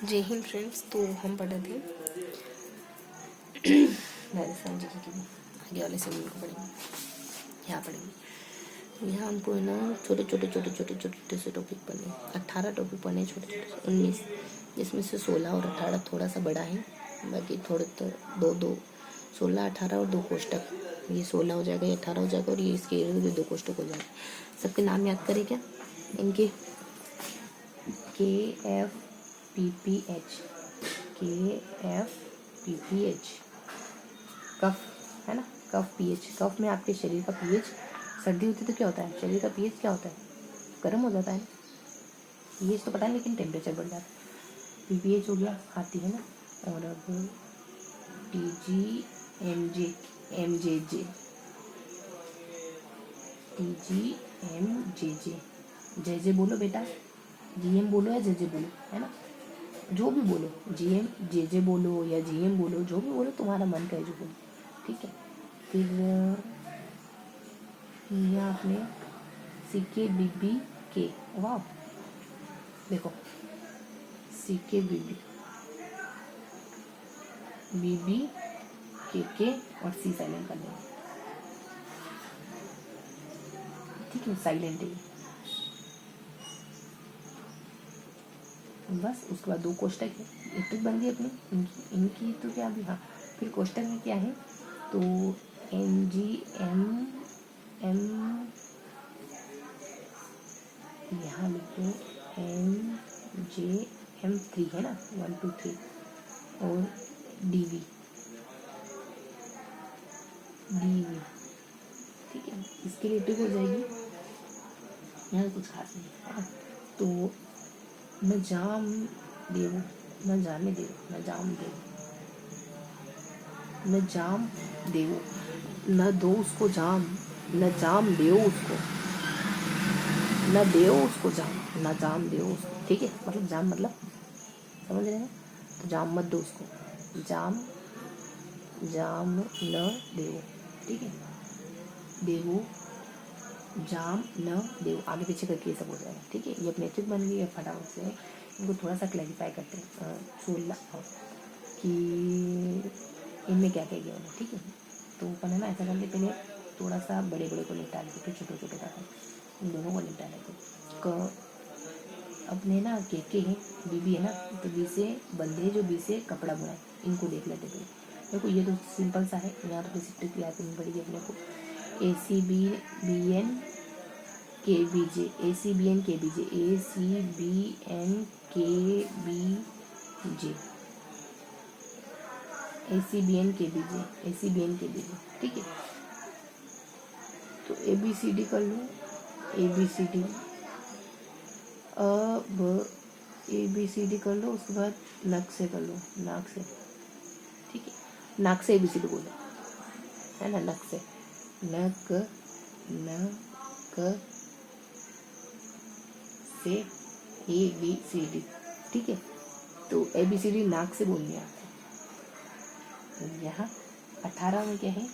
जय हिंद फ्रेंड्स। तो हम पढ़ रहे थे राजस्थान जी की, आगे वाले सेक्शन को पढ़ेंगे। यहाँ पढ़ेंगे, यहाँ हमको है ना छोटे से टॉपिक पढ़ने, 18 टॉपिक पढ़ने, छोटे 19, जिसमें से 16 और 18 थोड़ा सा बड़ा है, बाकी थोड़े तो दो 16, 18 और 2 कोष्टक, ये 16 हो जाएगा, ये 18 हो जाएगा, और ये इसके इर्द गिर्द 2 कोष्टक हो जाएगा। सबके नाम याद करें क्या इनके? KFPPH, KFPPH, कफ है ना, कफ पीएच। कफ में आपके शरीर का पीएच, सर्दी होती है तो क्या होता है, शरीर का पीएच क्या होता है, गर्म हो जाता है ना। पीएच तो पता है, लेकिन टेम्परेचर बढ़ जाता है। पीपीएच हो गया हाथी है ना, और अब TGMJJ, TGMJJ, JJ बोलो बेटा, GM बोलो या JJ बोलो, है ना, जो भी बोलो, GM JJ बोलो या GM बोलो, जो भी बोलो, तुम्हारा मन का है जो बोलो, ठीक है। फिर यहाँ आपने CKBBK, वाह देखो, CKBB, BB KK और C साइलेंट कर लेंगे, ठीक है, साइलेंट है बस। उसके बाद 2 कोष्टक है, एक ट्रिक बन गई अपनी, इनकी तो क्या अभी, हाँ। फिर कोष्टक में क्या है, तो NGM यहाँ लिख दो, NJM3 है ना, 1 2 3, और DV, ठीक है। इसके लिए ट्रिक हो जाएगी, यहाँ कुछ खास नहीं है ना। तो न जाम देव, न जाने देव, न जाम देव, न जाम देव, न दो उसको जाम, न जाम देव उसको, न देव उसको जाम, न जाम देव उसको, ठीक है। मतलब जाम मतलब समझ रहे हैं, तो जाम मत दो उसको, जाम न देव, ठीक है। देवो जाम न देव, आगे पीछे करके ये सब हो जाएगा, ठीक है। ये अपनी ट्रिक बन गई है, फटाफट से इनको थोड़ा सा क्लैरिफाई करते हैं 16 कि इनमें क्या क्या गया है, ठीक है। तो अपन है ना ऐसा करके पहले थोड़ा सा बड़े को निपटा लेते, फिर छोटे का इन दोनों को निपटा लेते। अपने ना के हैं, बीबी है ना, तो बी से बंदे, जो बी से कपड़ा बुना, इनको देख लेते पहले। देखो ये तो सिंपल सा है, यहाँ तो किसी ट्रिक याद करनी पड़ेगी अपने को। ACBN KBJ, ACBN KBJ, ACBN KBJ, ACBN KBJ, ACBN KBJ, ठीक है। तो ABCD कर लो, ABCD, अब ABCD कर लो, उसके बाद नक से कर लो, नाक से, ठीक है। नाक से ABCD बोलो, है ना, नक से, नक से ABCD, ठीक है। तो ABCD नाक से बोलनी है आपको। यहाँ 18 में क्या है,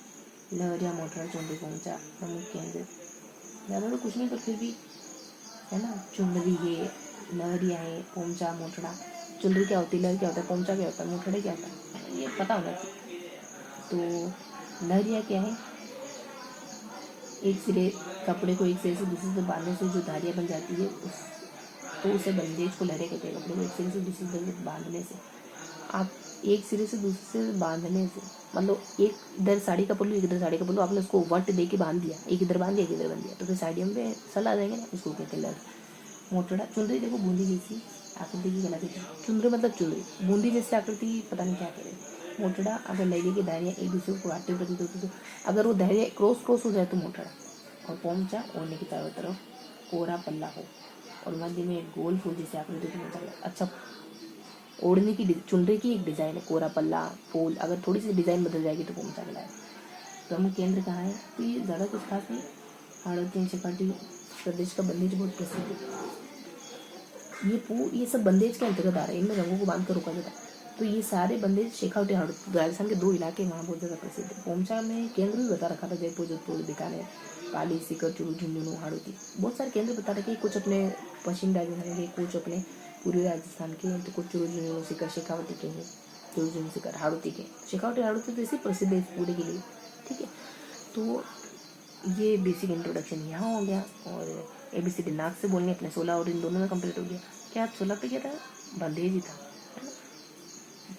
लहरिया मोटरा चुनरी पहुँचा प्रमुख केंद्र, ज़्यादा तो कुछ नहीं, तो फिर भी है ना, चुनरी है, लहरिया है, पोमचा मोटड़ा। चुनरी क्या होती है, लहर क्या होता है, पोमचा क्या होता है, मोटड़े क्या होता है, ये पता होना चाहिए। तो लहरिया क्या है, एक सिरे कपड़े को एक सिरे से दूसरे से बांधने से जो धारियाँ बन जाती है, तो उसे बंदेज को लहरे कहते हैं। कपड़े को एक सिरे से दूसरे सिरे से बांधने से, आप एक सिरे से दूसरे से बांधने से, मतलब एक इधर साड़ी का पल्लू, एक इधर साड़ी का पल्लू, आपने उसको वट दे के बांध दिया, एक इधर बांध दिया, एक इधर बांध दिया, तो फिर साड़ियों में सल आ जाएंगे ना, उसको कहते हैं लहर। मोटड़ा, चुनरी देखो बूंदी जैसी आकृति की कला देती है, चुनरी मतलब चुनरी, बूंदी जैसी आकृति पता नहीं क्या करें। मोटड़ा, अगर लहरिया की धारियाँ एक दूसरे को काटते प्रतीत होती तो अगर वो धारियाँ क्रॉस हो जाए तो मोटड़ा। और पोमचा, ओढ़ने की चारों तरफ कोरा पल्ला हो और मध्य में एक गोल फूल जैसे आकृति को मोचा। अच्छा, ओढ़ने की चुनरी की एक डिज़ाइन है, कोरा पल्ला फूल, अगर थोड़ी सी डिज़ाइन बदल जाएगी तो पोमचा कहलाए। प्रमुख केंद्र कहाँ है, तो ये ज़्यादा कुछ खास नहीं, हाड़ौती शेखाटी प्रदेश का बंदेज बहुत प्रसिद्ध है। ये सब बंदेज के अंतर्गत आ रहे हैं, इनमें रंगों को बांध कर रोका जाता है। तो ये सारे बंदेज शेखावटी हाड़ौती, राजस्थान के 2 इलाके वहाँ बहुत ज़्यादा प्रसिद्ध है। पोमचा में केंद्र भी बता रखा था, जयपुर, जोधपुर, बीकानेर, पाली, सीकर, चूरू, झुंझुनू, हाड़ौती, बहुत सारे केंद्र बता रखे। कुछ अपने पश्चिम राजस्थान के, कुछ अपने पूरे राजस्थान के, तो कुछ चुरुचुरु शिखर, शेखावटी के हैं, चुरुचुरु शिखर, हाड़ौती के, शेखावटी हाड़ौती तो इसी प्रसिद्ध है इस पूरे के लिए, ठीक है। तो ये बेसिक इंट्रोडक्शन यहाँ हो गया, और ABCD नाक से बोलने अपने 16 और इन दोनों में कंप्लीट हो गया। क्या 16 पे क्या था, बंदेज ही था, है ना,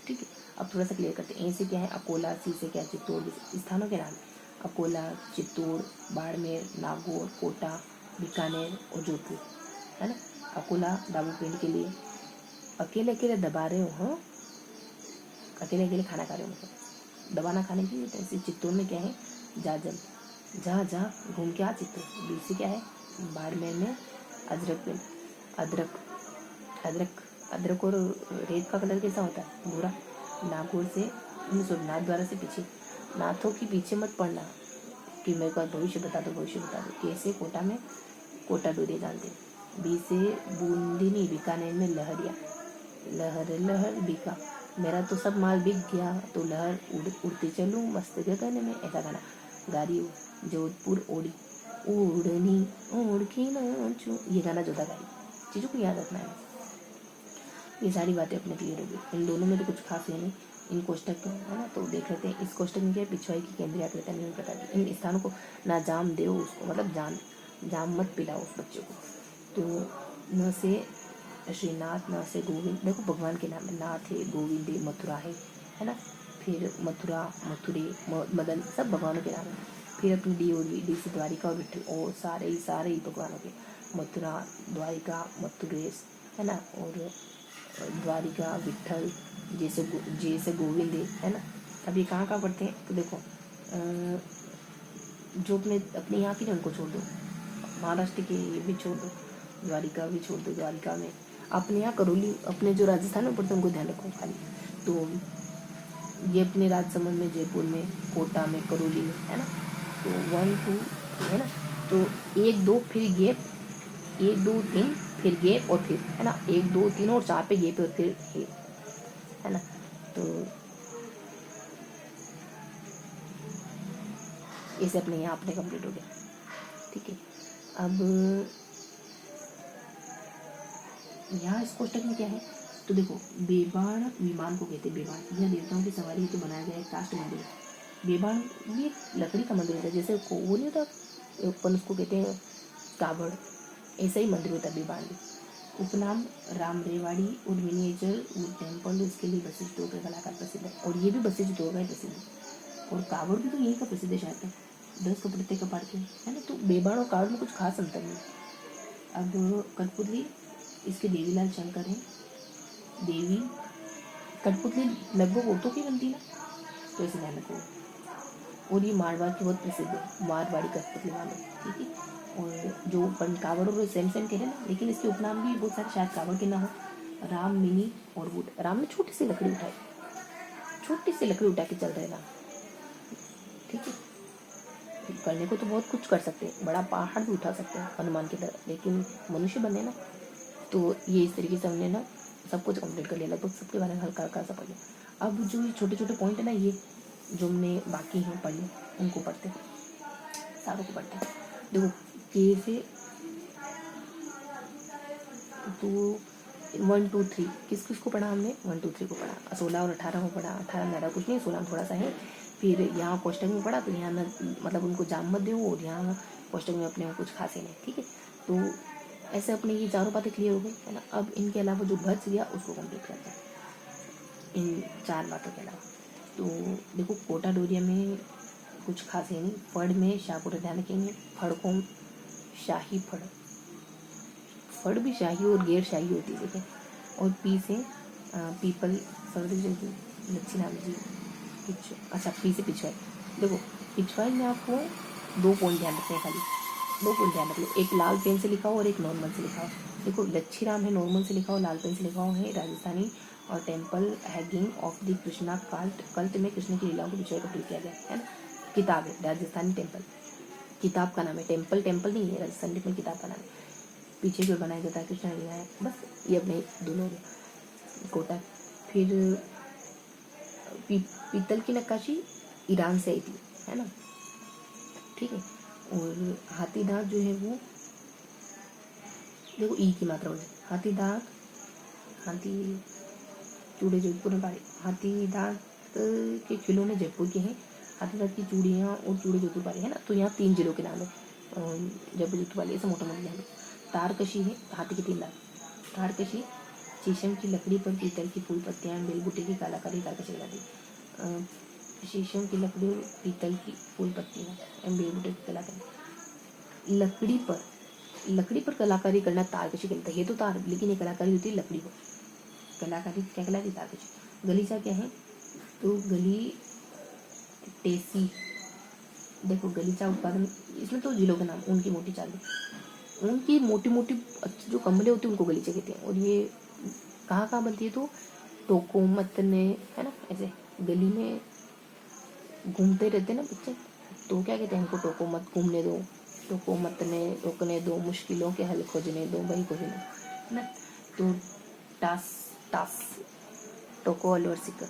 ठीक है। अब थोड़ा सा क्लियर करते हैं। ए से क्या है अकोला, सी से क्या चित्तौड़, स्थानों के नाम अकोला, चित्तौड़, बाड़मेर, नागौर, कोटा, बीकानेर और जोधपुर, है ना। अकोला दाबूपेंट के लिए, अकेले अकेले दबा रहे हो, हाँ अकेले अकेले खाना खा रहे हो, मतलब दबाना खाने की। ऐसे चित्तौड़ में क्या है जाजल, जहाँ जहाँ घूम के आ चित्तौड़। बी से क्या है बाड़मेर में अदरक पेड़, अदरक अदरक अदरक और रेत का कलर कैसा होता है भूरा। नागौर से नाथ द्वारा से पीछे, नाथों के पीछे मत पड़ना कि मेरे को भविष्य बता दो, भविष्य बता दो कैसे। कोटा में कोटा डोरिया जानते हैं। बी से बूंदीनी, बीकानेर में लहरिया, लहर लहर बीका, मेरा तो सब माल बिक गया तो लहर उड़ती चलूँ मस्त गगन में, ऐसा गाना। गाड़ी जोधपुर ओडी, ओढ़नी ओढ़ के नाचूं, ये गाना जोधा गाड़ी। चीज़ों को याद रखना है। ये सारी बातें अपने क्लियर हो गई। इन दोनों में तो कुछ खास है नहीं, इन कोष्टक है ना, तो देख लेते हैं। इस कोष्टक में क्या है पिछवाई की केंद्रीय आकृतियां निम्न प्रकार की। इन स्थानों को ना जाम दो उसको, मतलब जाम मत पिलाओ उस बच्चे को। तो न से श्रीनाथ, न से गोविंद, देखो भगवान के नाम है, नाथ है, गोविंद है, मथुरा है ना। फिर मथुरा, मथुरे, मदन, सब भगवानों के नाम है। फिर अपनी डी और डी से द्वारिका और विठल, और सारे ही भगवानों के, मथुरा, द्वारिका, मथुरेश, है ना, और द्वारिका, विठल, जैसे गोविंद है ना। अब ये कहाँ कहाँ पढ़ते हैं तो देखो, जो अपने यहाँ की ना उनको छोड़ दो, महाराष्ट्र के ये भी छोड़ दो, द्वारिका भी छोड़ दो। द्वारिका में अपने यहाँ करौली, अपने जो राजस्थान में पढ़ते हैं उनको ध्यान रखो खाली। तो ये अपने राजसमंद में, जयपुर में, कोटा में, करौली में, है ना। तो 1 2 है ना, तो 1 2 फिर गैप, 1 2 3 फिर गैप, और फिर है ना 1 2 3 और 4 पे गैप, और फिर है ना। तो इसे अपने यहाँ अपने कंप्लीट हो गया, ठीक है। अब यहाँ इस कोष्टक में क्या है तो देखो, बेबाण विमान को कहते हैं। बेबाण यह देवताओं की सवारी हेतु बनाया गया एक काष्ठ मंदिर है। बेबाण ये लकड़ी का मंदिर होता है, जैसे वो नहीं होता अपन उसको कहते हैं कावड़, ऐसा ही मंदिर होता है बेबाण भी। उपनाम राम रेवाड़ी और मिनिएचर वुड टेम्पल, इसके लिए वशिष्ठ के कलाकार प्रसिद्ध है, और ये भी वशिष्ठ का प्रसिद्ध है। और कावड़ भी तो यही का प्रसिद्ध है शायद, 10 कपड़े कपाड़ के, है ना। तो बेबाण और कावड़ में कुछ खास अंतर नहीं। अब कठपुतली, इसके देवीलाल शंकर हैं। देवी कठपुतली लगभग औरतों की बनती है ना, तो ऐसे ध्यान रखो। और ये मारवाड़ की बहुत प्रसिद्ध है, मारवाड़ी कठपुतली वाले, ठीक है। और जो कावड़ और सेम कह रहे हैं ना, लेकिन इसके उपनाम भी बहुत सारे, शायद कावड़ के ना हो। राम मिनी और वुड, राम ने छोटी सी लकड़ी उठाई, छोटी सी लकड़ी उठा के चल रहे राम, ठीक है। करने को तो बहुत कुछ कर सकते हैं, बड़ा पहाड़ भी उठा सकते हैं हनुमान की तरह, लेकिन मनुष्य बने ना, तो ये इस तरीके से हमने ना सब कुछ कंप्लीट कर लिया, लगभग सबके बारे में हल्का हल्का सा पढ़ लिया। अब जो ये छोटे छोटे पॉइंट है ना, ये जो हमने बाकी हैं पढ़े, उनको पढ़ते हैं, सारों को पढ़ते हैं। देखो के से तो 1 2 3 किस किस को पढ़ा हमने, 1 2 3 को पढ़ा, 16 और 18 को पढ़ा। 18 में ज़्यादा कुछ नहीं, 16 में थोड़ा सा है। फिर यहाँ कोष्टक में पढ़ा, तो यहाँ मतलब उनको जाम मत दो, और यहाँ कोष्टक में अपने कुछ खास ही नहीं, ठीक है। तो ऐसे अपने ये चारों बातें क्लियर हो गई, है ना। अब इनके अलावा जो बच गया उसको कंप्लीट करते हैं, इन 4 बातों के अलावा। तो देखो कोटा डोरिया में कुछ खास है नहीं। फड़ में शाहपुर ध्यान रखेंगे, फड़ को शाही फड़, फड़ भी शाही और गैर शाही होती है, ठीक है। और पी से पीपल, लच्छी नाम जी, अच्छा पी से पिछवाई। देखो पिछवाई में आपको 2 पॉइंट ध्यान रखने हैं, खाली 2 पॉइंट ध्यान रख लो, एक लाल पेन से लिखा हो और एक नॉर्मल से लिखा हो। देखो लच्छी राम है नॉर्मल से लिखा हो, लाल पेन से लिखा हो है राजस्थानी, और temple hanging of the Krishna cult में कृष्ण की लीलाओं के विषय को किया गया है ना। किताब है राजस्थानी टेम्पल, किताब का नाम है, टेम्पल नहीं है राजस्थानी में, किताब का नाम है। पीछे जो बनाया जाता है कृष्ण लीला है, बस ये अपने दोनों कोटा। फिर पीतल की नक्काशी ईरान से आई थी, है ना, ठीक है। और हाथी दांत जो है वो, देखो ई की मात्रा हो जाए, हाथी दांत हाथी चूड़े जोधपुर में पाए, हाथी दांत के खिलौने जयपुर के हैं, हाथी दांत की चूड़ियाँ और चूड़े जोधपुर वाले है ना। तो यहाँ 3 जिलों के नाम है जयपुर जोधपुर वाले, ऐसे मोटा मोटा नाम है। तारकशी है हाथी के 3 दांत। तारकशी शीशम की लकड़ी पर पीतल की फूल पत्तियाँ बेलबूटे की कलाकारी तारकशी लगाती। शीशम की लकड़ी और पीतल की फूल पत्तियाँ बेलबूटे की कलाकारी। लकड़ी पर कलाकारी करना तारकशी कहलाता है। ये तो तार, लेकिन ये कलाकारी होती है लकड़ी पर, कलाकारी क्या कहलाती है? तारकशी। गलीचा क्या है? तो गली टेसी, देखो गलीचा उत्पादन, इसमें तो जिलों के नाम, उनकी मोटी चालें, उनकी मोटी मोटी जो कमले होती है उनको गलीचे कहते हैं। और ये कहाँ बनती है? तो टोको मत ने, है ना, ऐसे गली में घूमते रहते हैं ना बच्चे, तो क्या कहते हैं इनको? टोको मत, घूमने दो, टोको मत ने रोकने दो, मुश्किलों के हल खोजने दो, वही खोजने, है ना। तो टास टास टोको अलवर सिकर,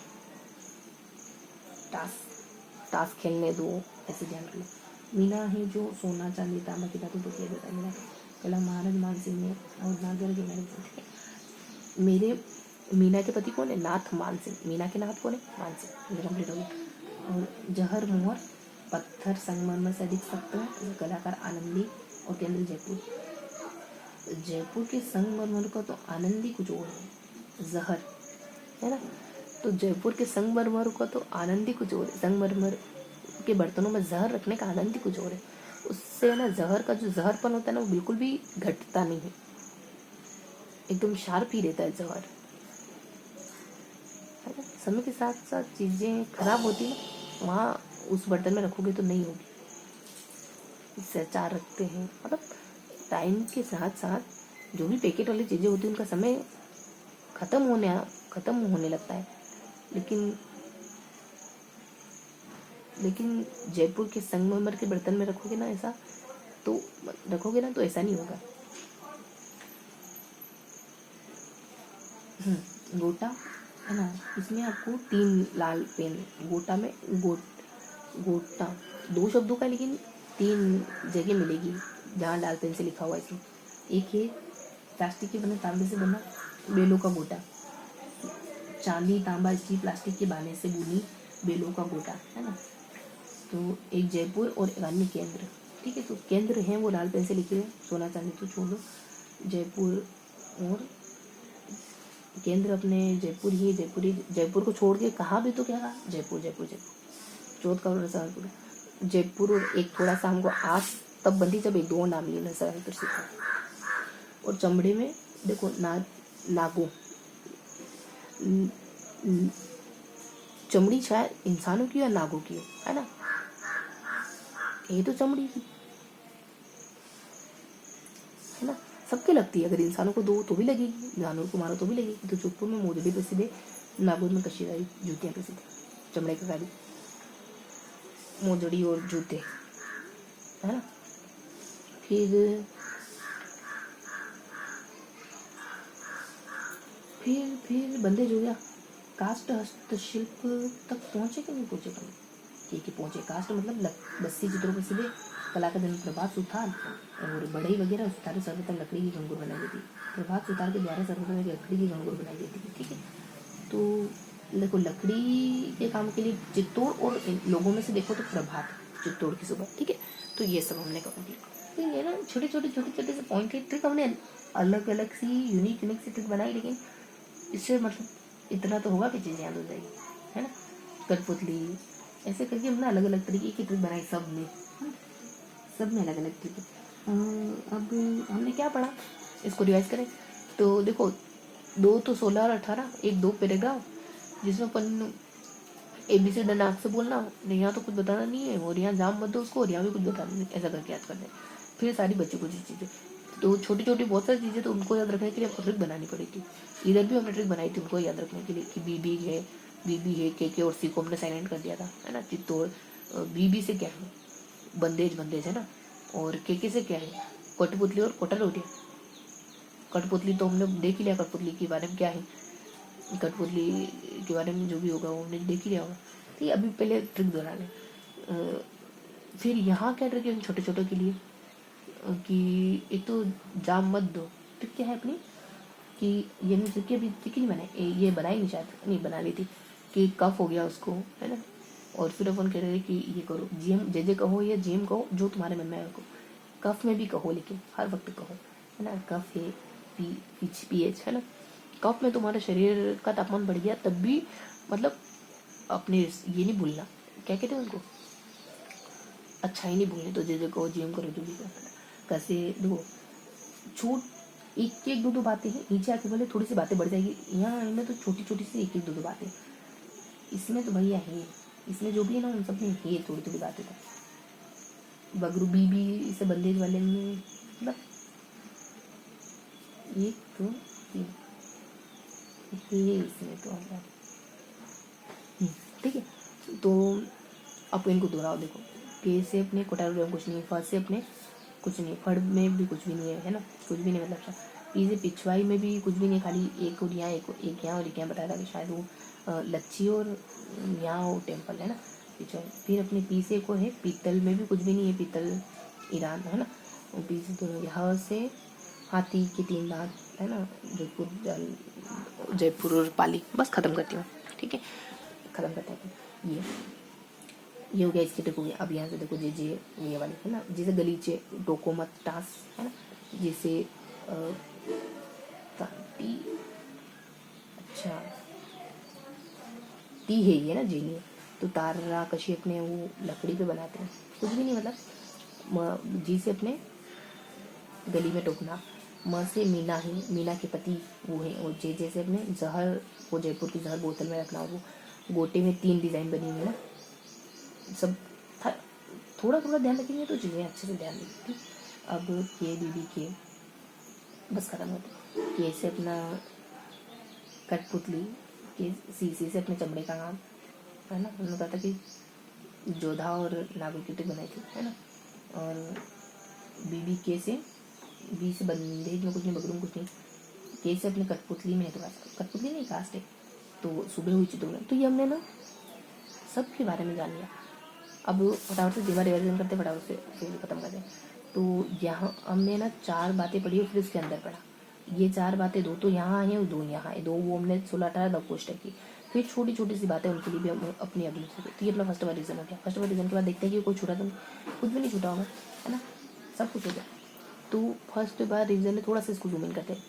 टास खेलने दो, ऐसे ध्यान रखना। मीना है जो सोना चांदी तांबा की धातु तो किया जाता है मीना। कला महाराज मानसिंह ने और नागर के मैंने, ठीक है। मेरे मीना के पति कौन है? नाथ मानसिंह। मीना के नाथ कौन है? मानसिंह। ये कंप्लीट हो गया। और जहर मोहर पत्थर संगमरमर से अधिक सख्त है, कलाकार आनंदी और केंद्र जयपुर। जयपुर के संगमरमर का तो आनंदी कुछ और है, जहर, है ना। तो जयपुर के संगमरमर का तो आनंदी कुछ और है, संगमरमर के बर्तनों में जहर रखने का आनंद ही कुछ और है। उससे ना जहर का जो जहरपन होता है ना वो बिल्कुल भी घटता नहीं है, एकदम शार्प ही रहता है जहर, है ना। समय के साथ साथ चीज़ें खराब होती है ना, वहाँ उस बर्तन में रखोगे तो नहीं होगी। इससे अचार रखते हैं, मतलब टाइम के साथ साथ जो भी पैकेट वाली चीज़ें होती हैं उनका समय खत्म होने लगता है। लेकिन जयपुर के संगमरमर के बर्तन में रखोगे ना तो ऐसा नहीं होगा। गोटा, है ना, इसमें आपको 3 लाल पेन, गोटा में गोटा 2 शब्दों का, लेकिन 3 जगह मिलेगी जहाँ लाल पेन से लिखा हुआ है इसमें। एक है प्लास्टिक के बने तांबे से बना बेलों का गोटा, चांदी तांबा स्टील प्लास्टिक के बाने से बुनी बेलों का गोटा, है ना। तो एक जयपुर और एक अन्य केंद्र, ठीक है। तो केंद्र हैं वो लाल पेन से लिखे हुए, सोना चांदी तो छोड़ दो, जयपुर और केंद्र अपने जयपुर को छोड़ के कहाँ भी तो क्या कहा? जयपुर चौथ का नरसापुर, जयपुर। और एक थोड़ा सा हमको आस तब बनती जब एक 2 नाम लिए नरसापुर सीखा। और चमड़े में देखो नागो, चमड़ी शायद इंसानों की या नागों की है ना, ये तो चमड़ी की है ना, सबके लगती है। अगर इंसानों को दो तो भी लगेगी, जानवर को मारो तो भी लगेगी। तो जोधपुर में मोजड़ी प्रसिद्ध है, नागौर में कशीदारी जूतियाँ प्रसिद्ध है, चमड़े का गाड़ी, मोजड़ी और जूते, है ना। फिर बंदेज हो गया। कास्ट हस्तशिल्प तक पहुँचे कि नहीं पहुँचे? तुम ठीक है पहुँचे। कास्ट मतलब बस्सी चित्रों प्रसिद्ध है, कला का जन्म प्रभात सुथार और बढ़ई वगैरह सुथार सर्वप्रथम लकड़ी की गंगूर बनाई जाती है। प्रभात सुथार के द्वारा सर्वप्रथम लकड़ी की गंगूर बनाई जाती है, ठीक है। तो देखो लकड़ी के काम के लिए चित्तौड़, और लोगों में से देखो तो प्रभात चित्तौड़ की सुबह, ठीक है। तो ये सब हमने कंप्लीट, ये ना छोटे छोटे से पॉइंट की ट्रिक हमने अलग अलग सी यूनिक सी ट्रिक बनाई, लेकिन इससे मतलब इतना तो होगा कि चीज़ें याद हो जाएगी, है ना। कठपुतली ऐसे करके हमने अलग अलग तरीके की ट्रिक बनाई, सब में अलग अलग ट्रिक। अब हमने क्या पढ़ा, इसको रिवाइज करें तो देखो 2 तो 16 और 18, एक 2 पैराग्राफ जिसमें अपन ABCD नाक से बोलना, यहाँ तो कुछ बताना नहीं है, और यहाँ जाम मत दो उसको, और यहाँ भी कुछ बताना नहीं, ऐसा करके याद कर दें। फिर सारी बच्चों को चीज़ें, तो छोटी छोटी बहुत सारी चीज़ें तो उनको याद रखने के लिए हमको ट्रिक बनानी पड़ेगी। इधर भी हमने ट्रिक बनाई थी उनको याद रखने के लिए कि बीबी है के और सी को हमने साइलेंट कर दिया था, है ना। चित्तौड़, बीबी से क्या है? बंदेज है ना। और के से क्या है? कठपुतली और कोटा रोटियाँ। कठपुतली तो हमने देख ही लिया, कठपुतली के बारे में क्या है, कठपुतली के बारे में जो भी होगा वो हमने देख ही लिया होगा। तो ये अभी पहले ट्रिक दोहरा लें। फिर यहाँ क्या ट्रिक है छोटे छोटे के लिए कि एक तो जाम मत दो, ट्रिक क्या है अपनी, कि ये नहीं कि अभी ठीक नहीं बनाई, ये बनाई नहीं, शायद नहीं बना ली थी कि कफ हो गया उसको, है ना। और फिर अपन कह रहे कि ये करो, जीएम जे कहो या जीएम कहो, जो तुम्हारे मन में आए को, कफ में भी कहो, लेकिन हर वक्त कहो, है ना। कफ है, पीएच, है ना। कफ में तुम्हारे शरीर का तापमान बढ़ गया तब भी मतलब अपने ये नहीं भूलना, क्या कहते हैं उनको, अच्छा ही नहीं भूलनी, तो जे कहो, जीएम करो, जो भी करो। कैसे देखो, छूट एक एक दो बातें हैं, नीचे आके बोले थोड़ी सी बातें बढ़ जाएगी, यहाँ इनमें तो छोटी छोटी सी एक दो बातें, इसमें तो भैया है, इसमें जो भी है ना उन सब में है थोड़ी थोड़ी बातें। तो बगरू बीबी से बंदेज वाले में मतलब 1 2 3 है इसमें तो ठीक है। तो अब इनको दोहराओ, देखो के से अपने कोटारो कुछ नहीं, फ से अपने कुछ नहीं, फड़ में भी कुछ भी नहीं है ना, कुछ भी नहीं मतलब पी से पिछवाई में भी कुछ भी नहीं, खाली एक और यहाँ एक यहाँ और एक यहाँ बताया था कि शायद वो लच्छी और यहाँ वो टेम्पल है ना पिछवाई। फिर अपने पी से को है पीतल में भी कुछ भी नहीं है, पीतल ईरान है ना। और पी से दोनों ह से हाथी के 3 दांत है ना, जयपुर और पाली। बस खत्म करती हूँ, ठीक है, खत्म करते हैं। ये हो गया, इसकी ट्रिक हो गया। अब यहाँ से देखो जे ये वाली है ना, जैसे गलीचे टोको मत टास है ना, जैसे टी, अच्छा टी है ये ना जेली है, तो तारा कशी अपने वो लकड़ी पे बनाते हैं, कुछ भी नहीं मतलब। जी से अपने गली में टोकना, म से मीना है, मीना के पति वो है, और जे जैसे अपने जहर, वो जयपुर की जहर बोतल में रखना, वो गोटे में 3 डिज़ाइन बनी हुई है ना, सब थोड़ा थोड़ा ध्यान रखेंगे तो चीज़ें अच्छे से ध्यान रखेंगे, ठीक। अब के बीबी के बस खत्म होते, के से अपना कठपुतली, के सी से अपने चमड़े का नाम है ना, उन्होंने कहा था कि जोधा और नागो की टिक बनाई थी, है ना। और बीबी के से, बी से बंदेज में कुछ नहीं, बगरू में कुछ नहीं, के से अपने कठपुतली में है, तो कठपुतली नहीं कास्ट है, तो सुबह हुई चित्रों में। तो ये हमने ना सब के बारे में जान लिया। अब फटाफट से दीवार रिविजन करते, फटाफट से फिर खत्म करते। तो यहाँ हमने ना 4 बातें पढ़ी और फिर उसके अंदर पढ़ा, ये 4 बातें 2 तो यहाँ हैं और 2 यहाँ है, 2 वो हमने 16-18 दब कोष्टक की, फिर छोटी छोटी सी बातें उनके लिए भी हम अपनी अगली से। तो ये अपना फर्स्ट बार रीजन हो गया। फर्स्ट बार रीजन के बाद देखते हैं कि कोई छूटा तो कुछ भी नहीं छूटा होगा, है ना, सब कुछ हो गया। तो फर्स्ट बार रीजन में थोड़ा सा इसको जूम इन करते हैं,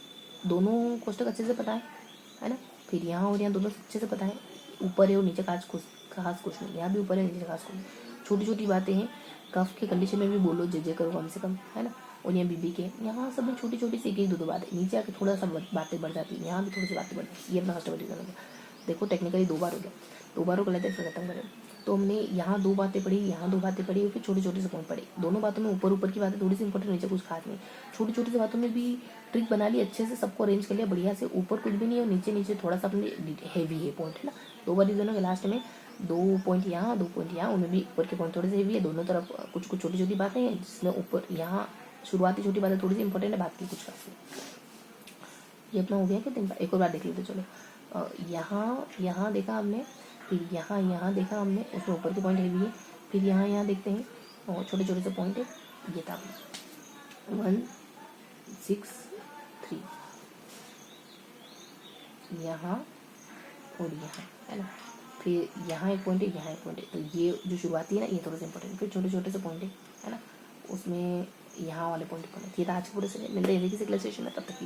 दोनों कोष्टक अच्छे से पता है ना। फिर यहाँ और यहाँ दोनों अच्छे से पता है, ऊपर है और नीचे खास कुछ नहीं, यहाँ भी ऊपर है नीचे खास कुछ नहीं, छोटी छोटी बातें हैं। कफ के कंडीशन में भी बोलो जे करो कम से कम, है ना। और यहाँ बीबी के यहाँ सब में छोटी छोटी सी 1-2 बातें, नीचे आके थोड़ा सा बातें बढ़ जाती है, यहाँ भी थोड़ी सी बातें बढ़ जाती है। ये अपना फर्स्ट रीजन हो गया। देखो टेक्निकली 2 बार हो गया, 2 बारों को लेते हैं फिर खत्म करें। तो हमने यहाँ 2 बातें पढ़ी, यहाँ 2 बातें पढ़ी, फिर छोटे छोटे से पॉइंट पढ़े। दोनों बातों में ऊपर की बातें थोड़ी सी इंपॉर्टेंट, नीचे कुछ खास नहीं। छोटी छोटी सी बातों में भी ट्रिक बना ली, अच्छे से सबको अरेंज कर लिया बढ़िया से, ऊपर कुछ भी नहीं है और नीचे थोड़ा सा अपने हैवी है पॉइंट, है ना। 2 बार रीजन के लास्ट में 2 पॉइंट यहाँ 2 पॉइंट यहाँ, उनमें भी ऊपर के पॉइंट थोड़े से हैवी है, दोनों तरफ कुछ कुछ छोटी छोटी बातें हैं, जिसमें ऊपर यहाँ शुरुआती छोटी बातें थोड़ी सी इंपॉर्टेंट है, बाकी कुछ खास नहीं। ये अपना हो गया कि एक और बार देख लेते चलो। यहाँ देखा हमने, फिर यहाँ देखा हमने, उसमें ऊपर के पॉइंट हैवी है, फिर यहाँ देखते हैं और छोटे छोटे से पॉइंट है। ये था 1 6 3 यहाँ और यहाँ, है ना। फिर यहाँ एक पॉइंट है, यहाँ एक पॉइंट है, तो ये जो शुरुआती है ना ये थोड़ा सा इंपॉर्टेंट। फिर छोटे छोटे से पॉइंट है ना, उसमें यहाँ वाले पॉइंट ये था आज पूरे से। मिलते हैं किसी क्लास सेशन में, तब तक